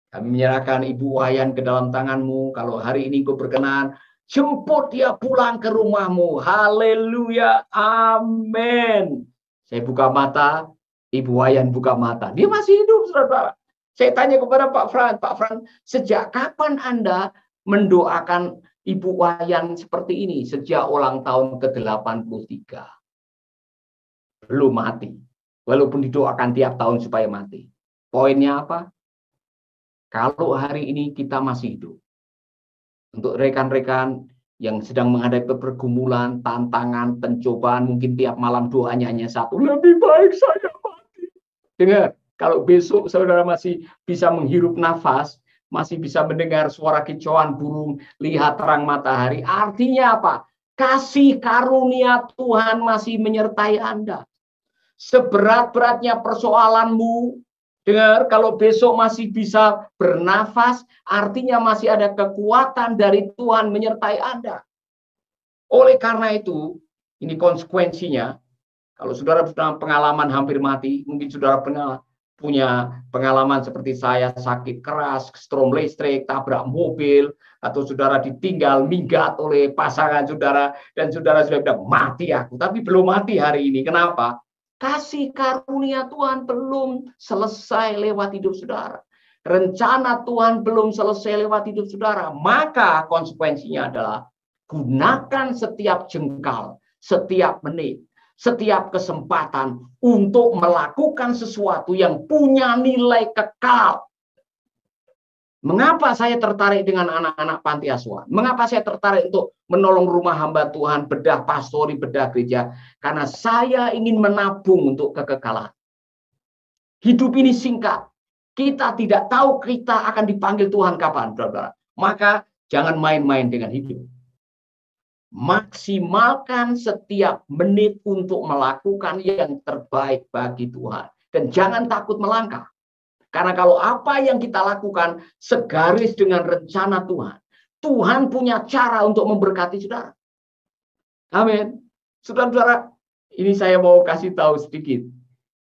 kami menyerahkan Ibu Wayan ke dalam tangan-Mu. Kalau hari ini Kau berkenan, jemput dia pulang ke rumahmu. Haleluya. Amin. Saya buka mata. Ibu Wayan buka mata. Dia masih hidup, saudara. Saya tanya kepada Pak Frans, sejak kapan Anda mendoakan Ibu Wayan seperti ini? Sejak ulang tahun ke-83. Belum mati. Walaupun didoakan tiap tahun supaya mati. Poinnya apa? Kalau hari ini kita masih hidup. Untuk rekan-rekan yang sedang menghadapi pergumulan, tantangan, pencobaan, mungkin tiap malam doanya hanya satu. Lebih baik saya mati. Dengar, kalau besok saudara masih bisa menghirup nafas, masih bisa mendengar suara kicauan burung, lihat terang matahari, artinya apa? Kasih karunia Tuhan masih menyertai Anda. Seberat-beratnya persoalanmu, dengar, kalau besok masih bisa bernafas, artinya masih ada kekuatan dari Tuhan menyertai Anda. Oleh karena itu, ini konsekuensinya, kalau saudara punya pengalaman hampir mati, mungkin saudara pernah punya pengalaman seperti saya, sakit keras, strom listrik, tabrak mobil, atau saudara ditinggal, minggat oleh pasangan saudara, dan saudara sudah bilang, mati aku. Tapi belum mati hari ini. Kenapa? Kasih karunia Tuhan belum selesai lewat hidup saudara. Rencana Tuhan belum selesai lewat hidup saudara. Maka konsekuensinya adalah gunakan setiap jengkal, setiap menit, setiap kesempatan untuk melakukan sesuatu yang punya nilai kekal. Mengapa saya tertarik dengan anak-anak panti asuhan? Mengapa saya tertarik untuk menolong rumah hamba Tuhan, bedah pastori, bedah gereja? Karena saya ingin menabung untuk kekekalan. Hidup ini singkat. Kita tidak tahu kita akan dipanggil Tuhan kapan, saudara. Maka jangan main-main dengan hidup. Maksimalkan setiap menit untuk melakukan yang terbaik bagi Tuhan. Dan jangan takut melangkah. Karena kalau apa yang kita lakukan segaris dengan rencana Tuhan, Tuhan punya cara untuk memberkati saudara. Amin. Saudara-saudara, ini saya mau kasih tahu sedikit.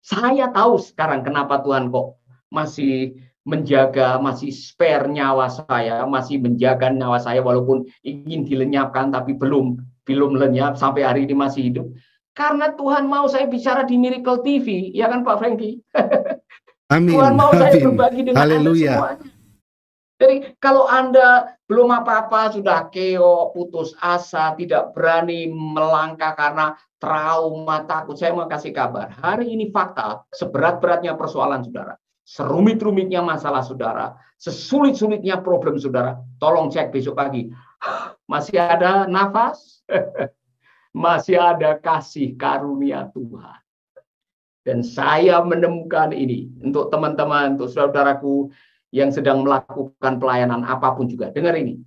Saya tahu sekarang kenapa Tuhan kok masih menjaga, masih spare nyawa saya, masih menjaga nyawa saya walaupun ingin dilenyapkan tapi belum lenyap sampai hari ini masih hidup. Karena Tuhan mau saya bicara di Miracle TV, ya kan Pak Franky? Amin. Tuhan mau Amin. saya berbagi dengan Anda semuanya. Jadi kalau Anda belum apa-apa, sudah keok, putus asa, tidak berani melangkah karena trauma, takut, saya mau kasih kabar. Hari ini fakta, seberat-beratnya persoalan saudara, serumit-rumitnya masalah saudara, sesulit-sulitnya problem saudara, tolong cek besok pagi. Masih ada nafas? Masih ada kasih karunia Tuhan. Dan saya menemukan ini untuk teman-teman, untuk saudaraku yang sedang melakukan pelayanan apapun juga. Dengar ini.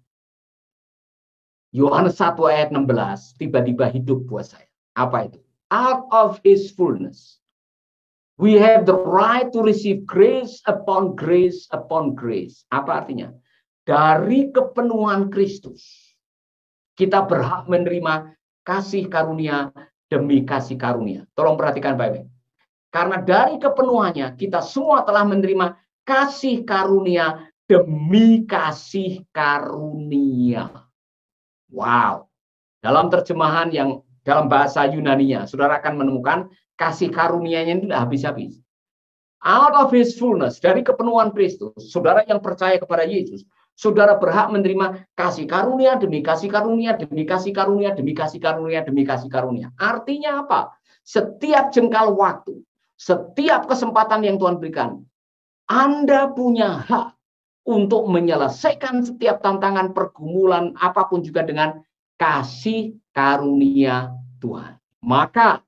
Yohanes 1 ayat 16 tiba-tiba hidup buat saya. Apa itu? Out of his fullness, we have the right to receive grace upon grace upon grace. Apa artinya? Dari kepenuhan Kristus, kita berhak menerima kasih karunia demi kasih karunia. Tolong perhatikan baik-baik. Karena dari kepenuhannya, kita semua telah menerima kasih karunia demi kasih karunia. Wow. Dalam terjemahan yang dalam bahasa Yunaninya, saudara akan menemukan kasih karunia-nya ini tidak habis-habis. Out of his fullness, dari kepenuhan Kristus, saudara yang percaya kepada Yesus, saudara berhak menerima kasih karunia demi kasih karunia, demi kasih karunia, demi kasih karunia, demi kasih karunia. Artinya apa? Setiap jengkal waktu, Setiap kesempatan yang Tuhan berikan, Anda punya hak untuk menyelesaikan setiap tantangan, pergumulan, apapun juga dengan kasih karunia Tuhan. Maka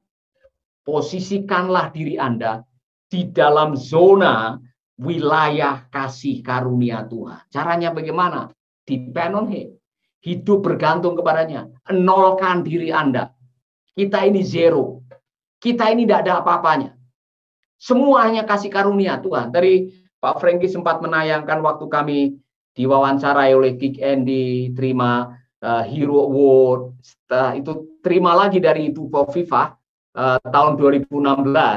posisikanlah diri Anda di dalam zona wilayah kasih karunia Tuhan. Caranya bagaimana? Depend on Him. Hidup bergantung kepadanya. Nolkan diri Anda. Kita ini zero. Kita ini tidak ada apa-apanya. Semua hanya kasih karunia Tuhan. Tadi Pak Franky sempat menayangkan waktu kami diwawancarai oleh Kick Andy, terima Hero Award. Setelah itu terima lagi dari Ibu Viva tahun 2016.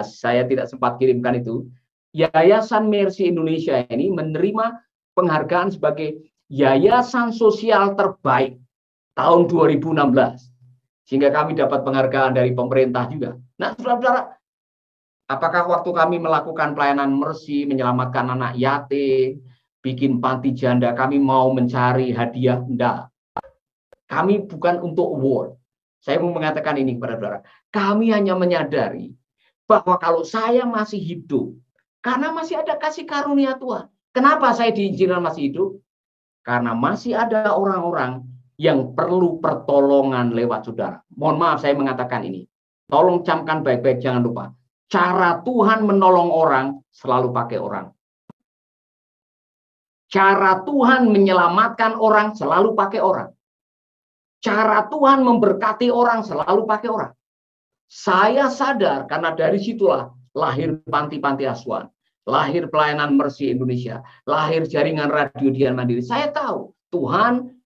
Saya tidak sempat kirimkan itu. Yayasan Mercy Indonesia ini menerima penghargaan sebagai Yayasan Sosial Terbaik tahun 2016. Sehingga kami dapat penghargaan dari pemerintah juga. Nah, saudara-saudara, apakah waktu kami melakukan pelayanan Mercy, menyelamatkan anak yatim, bikin panti janda, kami mau mencari hadiah? Enggak. Kami bukan untuk award. Saya mau mengatakan ini kepada saudara. Kami hanya menyadari bahwa kalau saya masih hidup, karena masih ada kasih karunia Tuhan. Kenapa saya diizinkan masih hidup? Karena masih ada orang-orang yang perlu pertolongan lewat saudara. Mohon maaf saya mengatakan ini. Tolong camkan baik-baik, jangan lupa. Cara Tuhan menolong orang selalu pakai orang. Cara Tuhan menyelamatkan orang selalu pakai orang. Cara Tuhan memberkati orang selalu pakai orang. Saya sadar karena dari situlah lahir panti-panti asuhan, lahir pelayanan Mercy Indonesia, lahir jaringan radio Dian Mandiri. Saya tahu Tuhan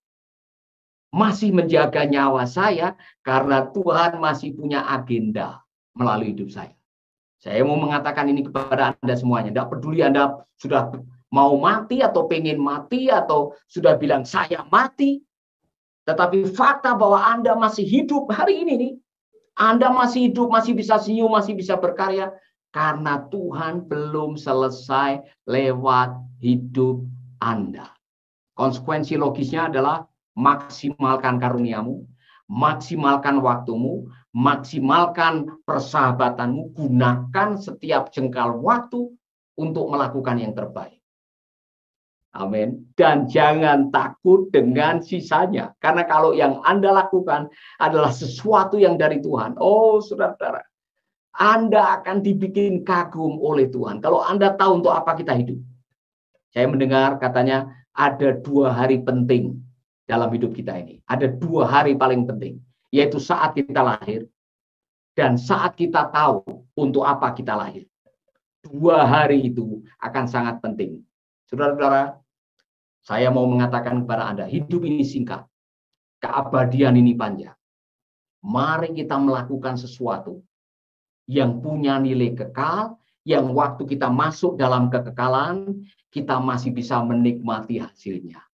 masih menjaga nyawa saya karena Tuhan masih punya agenda melalui hidup saya. Saya mau mengatakan ini kepada Anda semuanya. Tidak peduli Anda sudah mau mati atau pengen mati atau sudah bilang saya mati. Tetapi fakta bahwa Anda masih hidup hari ini nih. Anda masih hidup, masih bisa senyum, masih bisa berkarya. Karena Tuhan belum selesai lewat hidup Anda. Konsekuensi logisnya adalah maksimalkan karuniamu, maksimalkan waktumu, maksimalkan persahabatanmu, gunakan setiap jengkal waktu untuk melakukan yang terbaik. Amin. Dan jangan takut dengan sisanya. Karena kalau yang Anda lakukan adalah sesuatu yang dari Tuhan. Oh, saudara-saudara, Anda akan dibikin kagum oleh Tuhan. Kalau Anda tahu untuk apa kita hidup. Saya mendengar katanya ada 2 hari penting dalam hidup kita ini. Ada 2 hari paling penting. Yaitu saat kita lahir dan saat kita tahu untuk apa kita lahir. 2 hari itu akan sangat penting. Saudara-saudara, saya mau mengatakan kepada Anda, hidup ini singkat. Keabadian ini panjang. Mari kita melakukan sesuatu yang punya nilai kekal, yang waktu kita masuk dalam kekekalan, kita masih bisa menikmati hasilnya.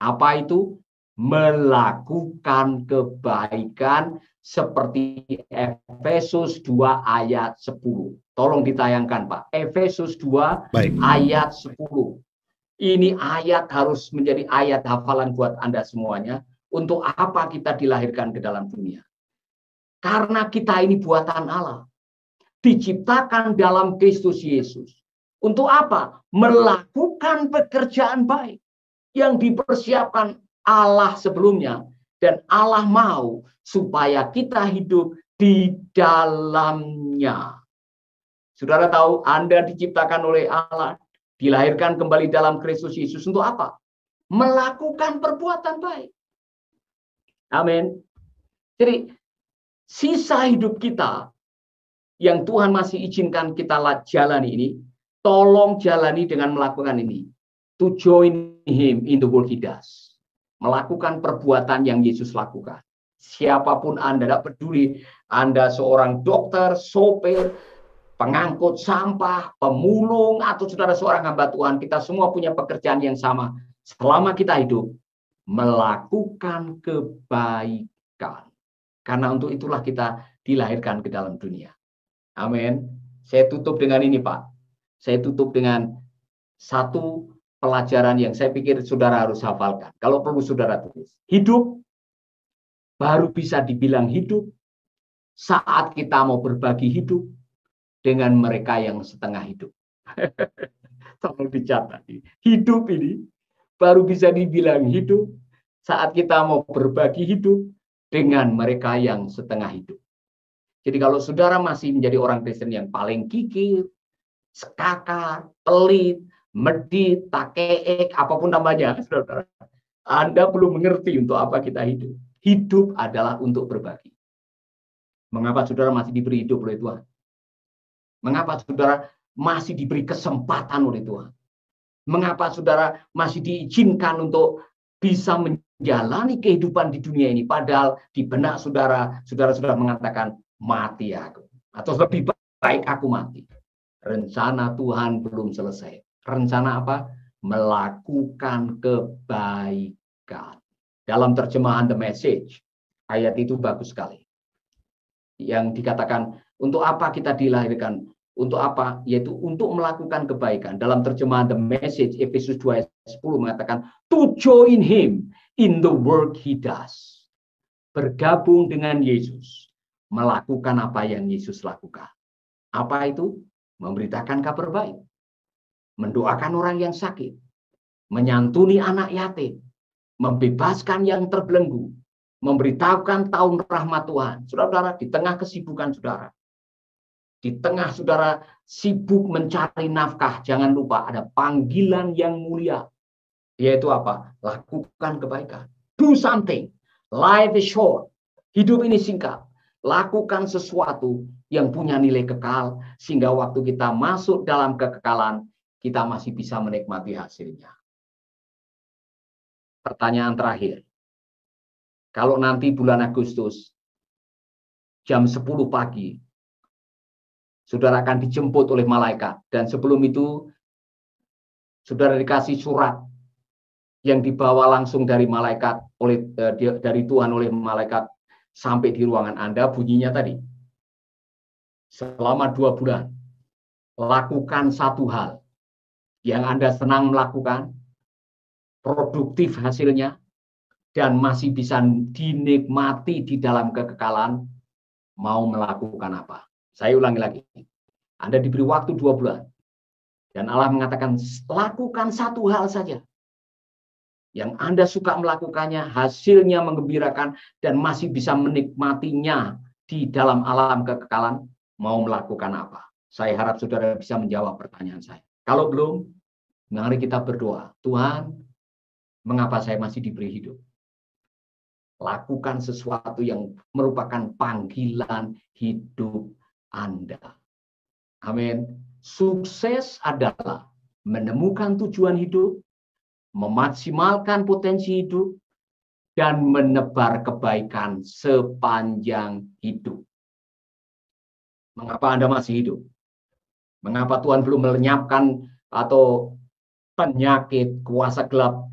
Apa itu? Melakukan kebaikan seperti Efesus 2 ayat 10. Tolong ditayangkan, Pak. Efesus 2 ayat 10. Ini ayat harus menjadi ayat hafalan buat Anda semuanya. Untuk apa kita dilahirkan ke dalam dunia? Karena kita ini buatan Allah. Diciptakan dalam Kristus Yesus. Untuk apa? Melakukan pekerjaan baik. Yang dipersiapkan Allah sebelumnya. Dan Allah mau supaya kita hidup di dalamnya. Saudara tahu Anda diciptakan oleh Allah. Dilahirkan kembali dalam Kristus Yesus untuk apa? Melakukan perbuatan baik. Amin. Jadi sisa hidup kita yang Tuhan masih izinkan kita jalani ini, tolong jalani dengan melakukan ini. To join Him in the work He does. Melakukan perbuatan yang Yesus lakukan. Siapapun Anda, tidak peduli Anda seorang dokter, sopir, pengangkut sampah, pemulung, atau saudara seorang hamba Tuhan, kita semua punya pekerjaan yang sama. Selama kita hidup, melakukan kebaikan. Karena untuk itulah kita dilahirkan ke dalam dunia. Amin. Saya tutup dengan ini, Pak. Saya tutup dengan satu pelajaran yang saya pikir saudara harus hafalkan. Kalau perlu saudara tulis. Hidup baru bisa dibilang hidup saat kita mau berbagi hidup, dengan mereka yang setengah hidup. Tolong dicatat. Hidup ini baru bisa dibilang hidup saat kita mau berbagi hidup dengan mereka yang setengah hidup. Jadi kalau saudara masih menjadi orang Kristen yang paling kikir, sekakar, pelit, medit, takeek, apapun namanya, saudara, Anda belum mengerti untuk apa kita hidup. Hidup adalah untuk berbagi. Mengapa saudara masih diberi hidup oleh Tuhan? Mengapa saudara masih diberi kesempatan oleh Tuhan? Mengapa saudara masih diizinkan untuk bisa menjalani kehidupan di dunia ini? Padahal di benak saudara, saudara sudah mengatakan, mati aku. Atau lebih baik aku mati. Rencana Tuhan belum selesai. Rencana apa? Melakukan kebaikan. Dalam terjemahan The Message, ayat itu bagus sekali. Yang dikatakan, untuk apa kita dilahirkan? Untuk apa? Yaitu untuk melakukan kebaikan. Dalam terjemahan The Message, Efesus 2 ayat 10 mengatakan, to join him in the work he does. Bergabung dengan Yesus. Melakukan apa yang Yesus lakukan. Apa itu? Memberitakan kabar baik. Mendoakan orang yang sakit. Menyantuni anak yatim. Membebaskan yang terbelenggu. Memberitahukan tahun rahmat Tuhan. Saudara-saudara, di tengah kesibukan saudara. Di tengah saudara sibuk mencari nafkah, jangan lupa ada panggilan yang mulia. Yaitu apa? Lakukan kebaikan. Do something. Life is short. Hidup ini singkat. Lakukan sesuatu yang punya nilai kekal. Sehingga waktu kita masuk dalam kekekalan, kita masih bisa menikmati hasilnya. Pertanyaan terakhir. Kalau nanti bulan Agustus, jam 10 pagi, saudara akan dijemput oleh malaikat. Dan sebelum itu, saudara dikasih surat yang dibawa langsung dari malaikat, dari Tuhan oleh malaikat, sampai di ruangan Anda. Bunyinya tadi, selama 2 bulan, lakukan satu hal yang Anda senang melakukan, produktif hasilnya, dan masih bisa dinikmati di dalam kekekalan. Mau melakukan apa? Saya ulangi lagi. Anda diberi waktu 2 bulan. Dan Allah mengatakan, lakukan satu hal saja. Yang Anda suka melakukannya, hasilnya menggembirakan, dan masih bisa menikmatinya di dalam alam kekekalan. Mau melakukan apa? Saya harap saudara bisa menjawab pertanyaan saya. Kalau belum, mari kita berdoa. Tuhan, mengapa saya masih diberi hidup? Lakukan sesuatu yang merupakan panggilan hidup Anda. Amin. Sukses adalah menemukan tujuan hidup, memaksimalkan potensi hidup, dan menebar kebaikan sepanjang hidup. Mengapa Anda masih hidup? Mengapa Tuhan belum melenyapkan atau penyakit, kuasa gelap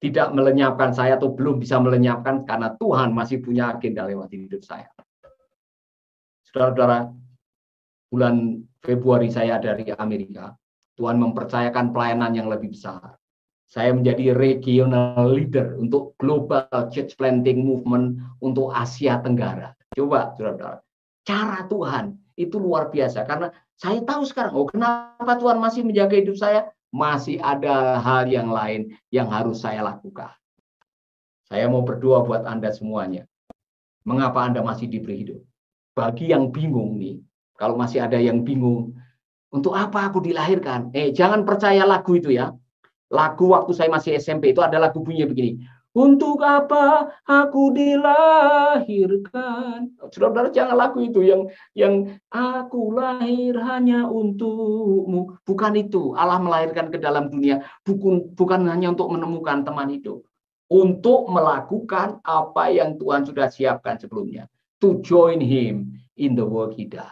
tidak melenyapkan saya atau belum bisa melenyapkan? Karena Tuhan masih punya agenda lewat hidup saya. Saudara-saudara, bulan Februari saya dari Amerika, Tuhan mempercayakan pelayanan yang lebih besar. Saya menjadi regional leader untuk Global Church Planting Movement untuk Asia Tenggara. Coba, saudara-saudara, cara Tuhan itu luar biasa. Karena saya tahu sekarang, kenapa Tuhan masih menjaga hidup saya? Masih ada hal yang lain yang harus saya lakukan. Saya mau berdoa buat Anda semuanya. Mengapa Anda masih diberi hidup? Bagi yang bingung nih, kalau masih ada yang bingung, untuk apa aku dilahirkan? Jangan percaya lagu itu ya. Lagu waktu saya masih SMP itu ada lagu bunyinya begini. Untuk apa aku dilahirkan? Saudara-saudara, jangan lagu itu yang aku lahir hanya untukmu. Bukan itu. Allah melahirkan ke dalam dunia bukan hanya untuk menemukan teman hidup, untuk melakukan apa yang Tuhan sudah siapkan sebelumnya. To join him in the work he does.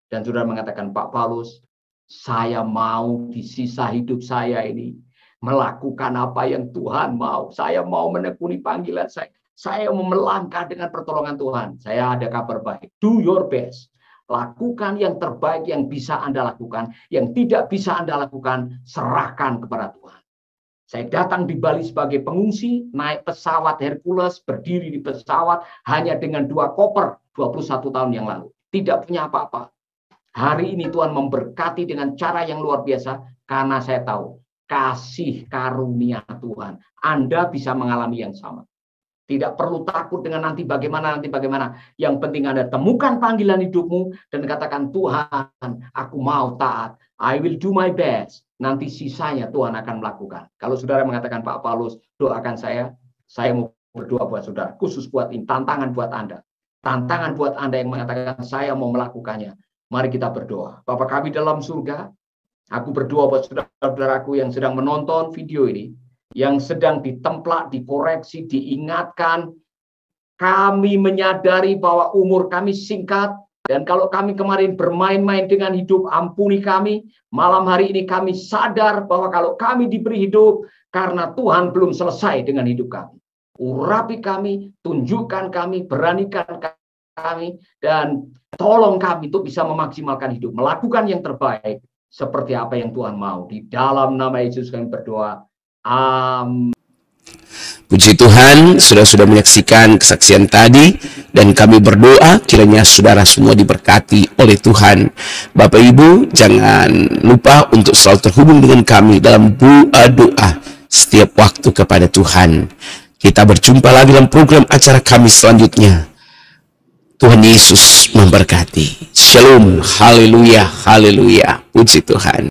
Dan saudara mengatakan, Pak Paulus, saya mau di sisa hidup saya ini melakukan apa yang Tuhan mau. Saya mau menekuni panggilan saya. Saya mau melangkah dengan pertolongan Tuhan. Saya ada kabar baik. Do your best. Lakukan yang terbaik yang bisa Anda lakukan. Yang tidak bisa Anda lakukan, serahkan kepada Tuhan. Saya datang di Bali sebagai pengungsi, naik pesawat Hercules, berdiri di pesawat hanya dengan 2 koper 21 tahun yang lalu. Tidak punya apa-apa. Hari ini Tuhan memberkati dengan cara yang luar biasa, karena saya tahu kasih karunia Tuhan. Anda bisa mengalami yang sama. Tidak perlu takut dengan nanti bagaimana. Yang penting Anda temukan panggilan hidupmu dan katakan, Tuhan, aku mau taat. I will do my best. Nanti sisanya Tuhan akan melakukan. Kalau saudara mengatakan, Pak Paulus, doakan saya mau berdoa buat saudara. Khusus buat ini, tantangan buat Anda. Tantangan buat Anda yang mengatakan, saya mau melakukannya. Mari kita berdoa. Bapa kami dalam surga, aku berdoa buat saudara-saudaraku yang sedang menonton video ini, yang sedang ditemplak, dikoreksi, diingatkan. Kami menyadari bahwa umur kami singkat, dan kalau kami kemarin bermain-main dengan hidup, ampuni kami. Malam hari ini kami sadar bahwa kalau kami diberi hidup, karena Tuhan belum selesai dengan hidup kami. Urapi kami, tunjukkan kami, beranikan kami, dan tolong kami untuk bisa memaksimalkan hidup, melakukan yang terbaik seperti apa yang Tuhan mau. Di dalam nama Yesus kami berdoa. Amin. Puji Tuhan, sudah menyaksikan kesaksian tadi, dan kami berdoa kiranya saudara semua diberkati oleh Tuhan. Bapak Ibu, jangan lupa untuk selalu terhubung dengan kami dalam doa setiap waktu kepada Tuhan. Kita berjumpa lagi dalam program acara kami selanjutnya. Tuhan Yesus memberkati. Shalom, haleluya, haleluya. Puji Tuhan.